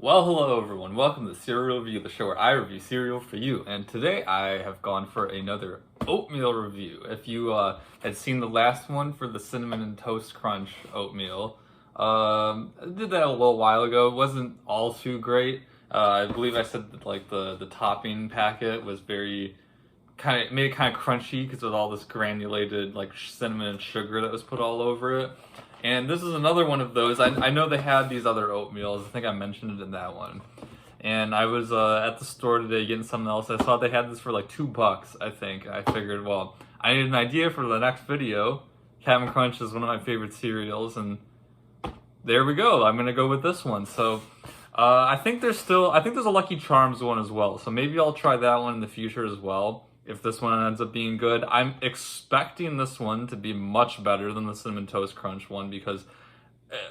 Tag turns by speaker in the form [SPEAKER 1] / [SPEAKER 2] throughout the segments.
[SPEAKER 1] Well, hello everyone. Welcome to Cereal Review, the show where I review cereal for you. And today I have gone for another oatmeal review. If you had seen the last one for the Cinnamon and Toast Crunch Oatmeal, I did that a little while ago. It wasn't all too great. I believe I said that like the topping packet was very made it kind of crunchy because with all this granulated like cinnamon and sugar that was put all over it. And this is another one of those. I know they had these other oatmeals. I think I mentioned it in that one. And I was at the store today getting something else. I saw they had this for like $2, I think. I figured, well, I need an idea for the next video. Cap'n Crunch is one of my favorite cereals, and there we go. I'm gonna go with this one. So I think there's a Lucky Charms one as well. So maybe I'll try that one in the future as well, if this one ends up being good. I'm expecting this one to be much better than the Cinnamon Toast Crunch one because,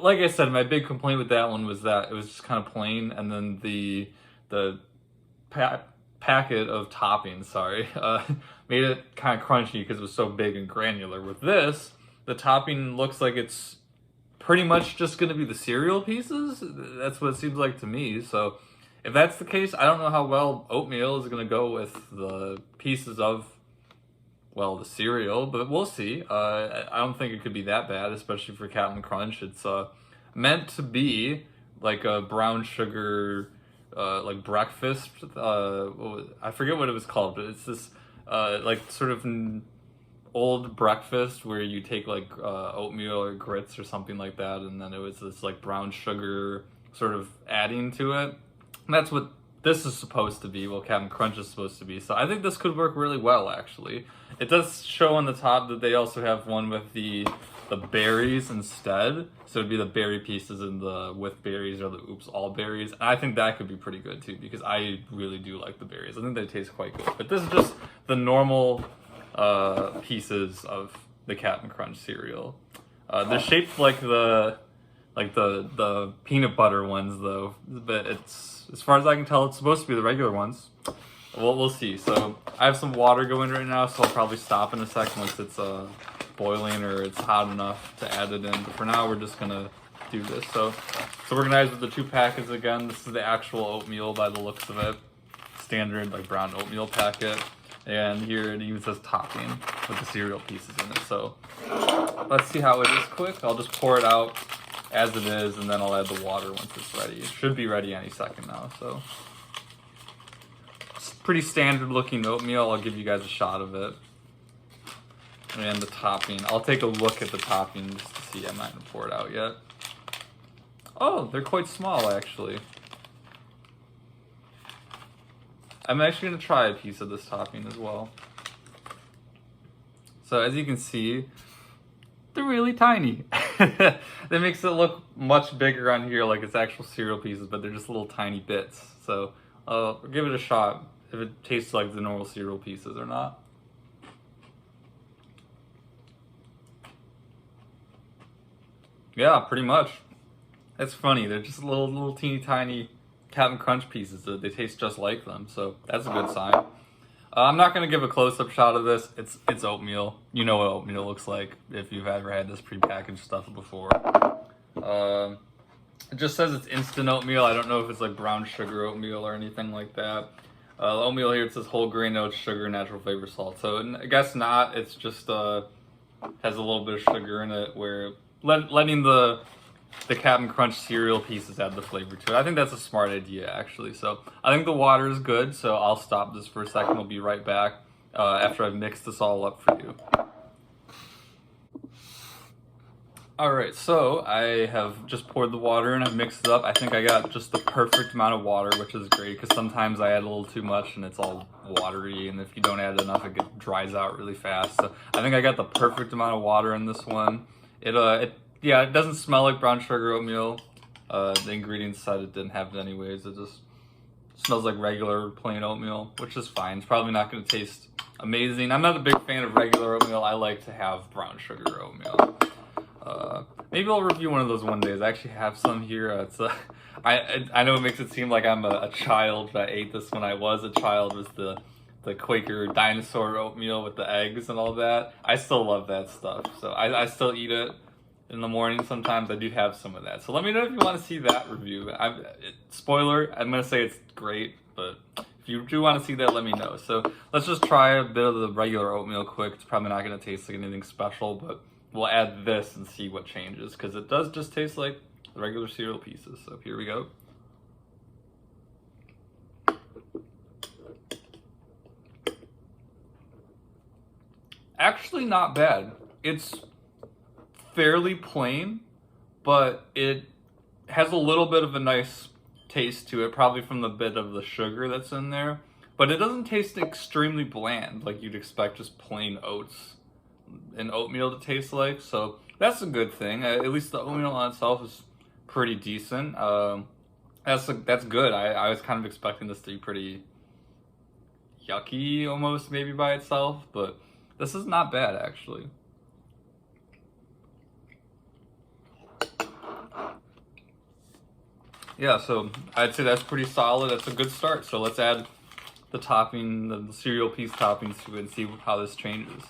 [SPEAKER 1] like I said, my big complaint with that one was that it was just kind of plain, and then the packet of toppings, made it kind of crunchy because it was so big and granular. With this, the topping looks like it's pretty much just going to be the cereal pieces. That's what it seems like to me. So if that's the case, I don't know how well oatmeal is going to go with the pieces of, well, the cereal, but we'll see. I don't think it could be that bad, especially for Cap'n Crunch. It's meant to be like a brown sugar, like breakfast. I forget what it was called, but it's this like sort of old breakfast where you take like oatmeal or grits or something like that, and then it was this like brown sugar sort of adding to it. And that's what this is supposed to be, well, Cap'n Crunch is supposed to be. So I think this could work really well, actually. It does show on the top that they also have one with the berries instead. So it'd be the berry pieces and the with berries or the oops all berries. And I think that could be pretty good too, because I really do like the berries. I think they taste quite good. But this is just the normal pieces of the Cap'n Crunch cereal. They're shaped like the peanut butter ones though, but it's, as far as I can tell, it's supposed to be the regular ones. Well, we'll see. So I have some water going right now, so I'll probably stop in a second once it's boiling or it's hot enough to add it in. But for now, we're just gonna do this. So organized with the two packets again. This is the actual oatmeal by the looks of it, standard like brown oatmeal packet. And here it even says topping with the cereal pieces in it. So let's see how it is quick. I'll just pour it out as it is, and then I'll add the water once it's ready. It should be ready any second now. So it's pretty standard looking oatmeal. I'll give you guys a shot of it. And the topping. I'll take a look at the topping just to see. I'm not going to pour it out yet. Oh, they're quite small actually. I'm actually going to try a piece of this topping as well. So as you can see, they're really tiny. That makes it look much bigger on here like it's actual cereal pieces, but they're just little tiny bits. So I'll give it a shot if it tastes like the normal cereal pieces or not. Yeah, pretty much. That's funny. They're just little teeny tiny Cap'n Crunch pieces. They taste just like them, so that's a good sign. I'm not going to give a close-up shot of this. It's oatmeal. You know what oatmeal looks like if you've ever had this prepackaged stuff before. It just says it's instant oatmeal. I don't know if it's like brown sugar oatmeal or anything like that. The oatmeal here, it says whole grain oats, sugar, natural flavor, salt. So I guess not. It's just has a little bit of sugar in it, where letting the Cap'n Crunch cereal pieces add the flavor to it. I think that's a smart idea, actually. So I think the water is good, so I'll stop this for a second. We'll be right back after I've mixed this all up for you. Alright, so I have just poured the water and I've mixed it up. I think I got just the perfect amount of water, which is great, because sometimes I add a little too much and it's all watery, and if you don't add enough, it dries out really fast. So I think I got the perfect amount of water in this one. Yeah, it doesn't smell like brown sugar oatmeal. The ingredients said it didn't have it anyways. It just smells like regular plain oatmeal, which is fine. It's probably not going to taste amazing. I'm not a big fan of regular oatmeal. I like to have brown sugar oatmeal. Maybe I'll review one of those one day. I actually have some here. I know it makes it seem like I'm a child that ate this when I was a child. It was the Quaker dinosaur oatmeal with the eggs and all that. I still love that stuff. So I still eat it. in the morning sometimes, I do have some of that. So let me know if you want to see that review. Spoiler, I'm going to say it's great, but if you do want to see that, let me know. So let's just try a bit of the regular oatmeal quick. It's probably not going to taste like anything special, but we'll add this and see what changes, because it does just taste like the regular cereal pieces. So here we go. Actually not bad. It's fairly plain, but it has a little bit of a nice taste to it, probably from the bit of the sugar that's in there. But it doesn't taste extremely bland like you'd expect just plain oats and oatmeal to taste like. So that's a good thing. At least the oatmeal on itself is pretty decent. That's good. I was kind of expecting this to be pretty yucky almost maybe by itself, but this is not bad actually. Yeah, so I'd say that's pretty solid. That's a good start. So let's add the topping, the cereal piece toppings to it and see how this changes.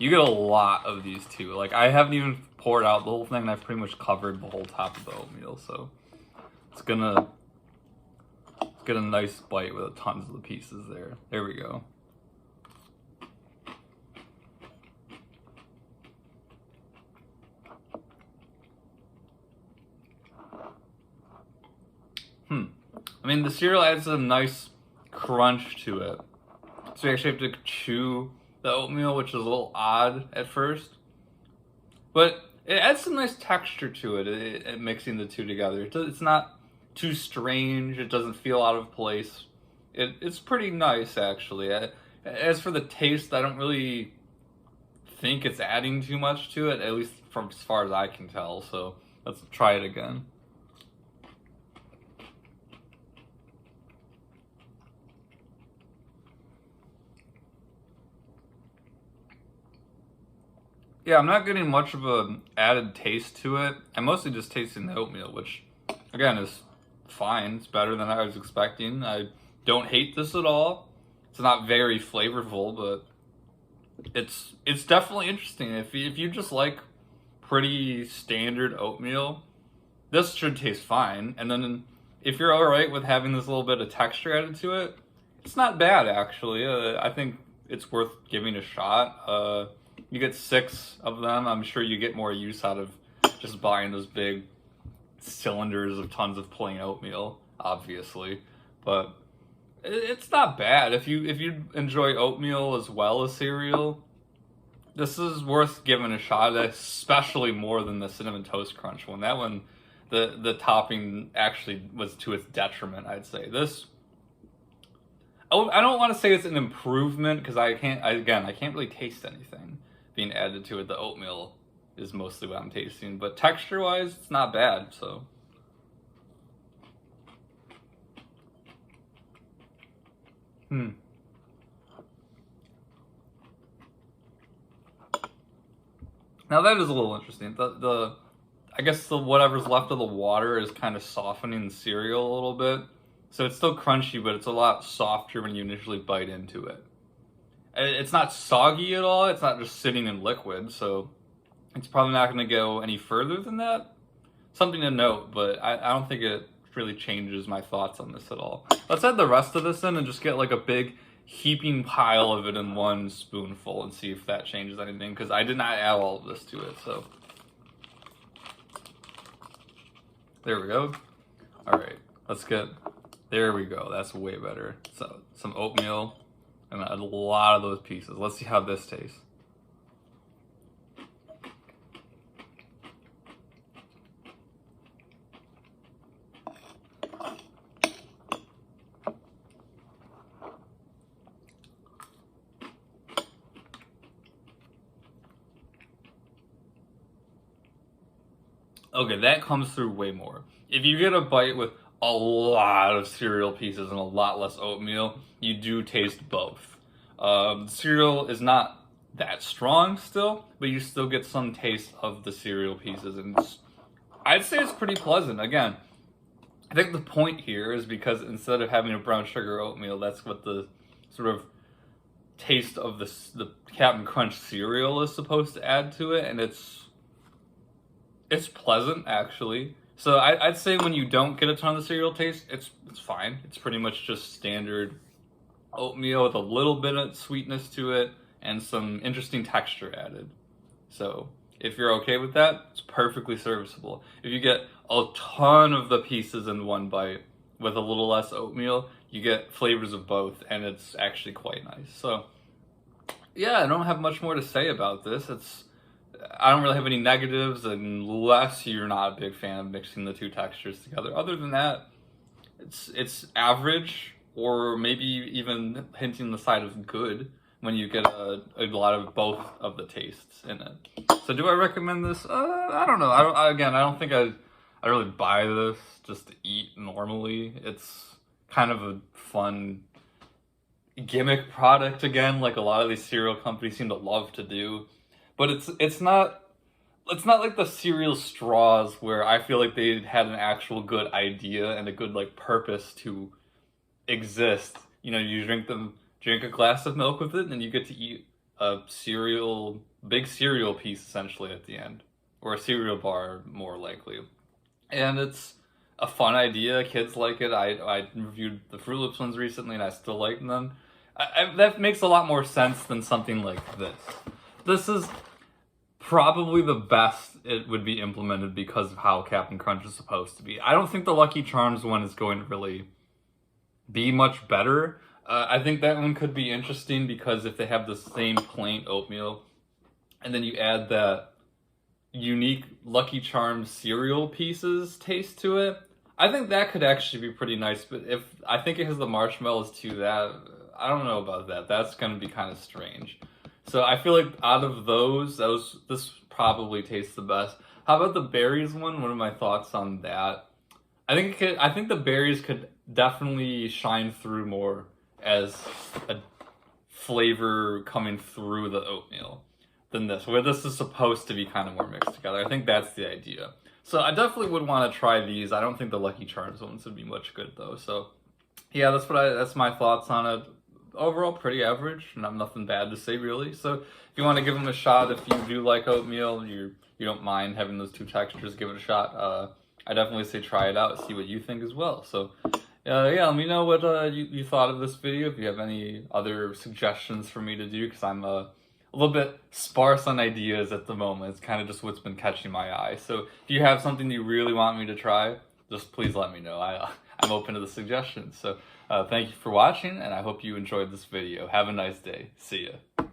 [SPEAKER 1] You get a lot of these too. Like, I haven't even poured out the whole thing, and I've pretty much covered the whole top of the oatmeal. So it's gonna get a nice bite with tons of the pieces there. There we go. I mean, the cereal adds a nice crunch to it. So you actually have to chew the oatmeal, which is a little odd at first. But it adds some nice texture to it, mixing the two together. It's not too strange. It doesn't feel out of place. It's pretty nice, actually. As for the taste, I don't really think it's adding too much to it, at least from as far as I can tell. So let's try it again. Yeah, I'm not getting much of an added taste to it. I'm mostly just tasting the oatmeal, which, again, is fine. It's better than I was expecting. I don't hate this at all. It's not very flavorful, but it's definitely interesting. If you just like pretty standard oatmeal, this should taste fine. And then if you're alright with having this little bit of texture added to it, it's not bad, actually. I think it's worth giving a shot. You get 6 of them. I'm sure you get more use out of just buying those big cylinders of tons of plain oatmeal, obviously. But it's not bad. If you enjoy oatmeal as well as cereal, this is worth giving a shot, especially more than the Cinnamon Toast Crunch one. That one, the topping actually was to its detriment, I'd say. This, I don't want to say it's an improvement, because I can't really taste anything being added to it. The oatmeal is mostly what I'm tasting, but texture-wise, it's not bad, so. Now that is a little interesting. I guess the whatever's left of the water is kind of softening the cereal a little bit. So it's still crunchy, but it's a lot softer when you initially bite into it. It's not soggy at all. It's not just sitting in liquid, so it's probably not going to go any further than that. Something to note, but I don't think it really changes my thoughts on this at all. Let's add the rest of this in and just get like a big heaping pile of it in one spoonful and see if that changes anything, because I did not add all of this to it, so. There we go. All right, there we go. That's way better. So some oatmeal and a lot of those pieces. Let's see how this tastes. Okay, that comes through way more. If you get a bite with a lot of cereal pieces and a lot less oatmeal, you do taste both. Cereal is not that strong still, but you still get some taste of the cereal pieces, and I'd say it's pretty pleasant. Again, I think the point here is because instead of having a brown sugar oatmeal, that's what the sort of taste of the Captain Crunch cereal is supposed to add to it, and it's It's pleasant, actually. So I'd say when you don't get a ton of cereal taste, it's fine. It's pretty much just standard oatmeal with a little bit of sweetness to it and some interesting texture added. So if you're okay with that, it's perfectly serviceable. If you get a ton of the pieces in one bite with a little less oatmeal, you get flavors of both, and it's actually quite nice. So yeah, I don't have much more to say about this. I don't really have any negatives unless you're not a big fan of mixing the two textures together. Other than that, it's average, or maybe even hinting the side of good when you get a lot of both of the tastes in it. So do I recommend this? I don't know. I don't think I really buy this just to eat normally. It's kind of a fun gimmick product again, like a lot of these cereal companies seem to love to do. But it's not like the cereal straws where I feel like they had an actual good idea and a good like purpose to exist. You know, you drink a glass of milk with it, and then you get to eat a big cereal piece essentially at the end, or a cereal bar more likely. And it's a fun idea. Kids like it. I reviewed the Fruit Loops ones recently, and I still like them. That makes a lot more sense than something like this. This is probably the best it would be implemented because of how Captain Crunch is supposed to be. I don't think the Lucky Charms one is going to really be much better. I think that one could be interesting because if they have the same plain oatmeal and then you add that unique Lucky Charms cereal pieces taste to it, I think that could actually be pretty nice. But if I think it has the marshmallows too, that I don't know about that. That's going to be kind of strange. So I feel like out of this probably tastes the best. How about the berries one? What are my thoughts on that? I think the berries could definitely shine through more as a flavor coming through the oatmeal than this, where this is supposed to be kind of more mixed together. I think that's the idea. So I definitely would want to try these. I don't think the Lucky Charms ones would be much good though. So yeah, that's my thoughts on it. Overall, pretty average. Nothing bad to say really. So if you want to give them a shot, if you do like oatmeal, you don't mind having those two textures, give it a shot. I definitely say try it out, see what you think as well. So yeah, let me know what you thought of this video. If you have any other suggestions for me to do, because I'm a little bit sparse on ideas at the moment. It's kind of just what's been catching my eye. So if you have something you really want me to try, just please let me know. I'm open to the suggestions. So thank you for watching, and I hope you enjoyed this video. Have a nice day. See ya.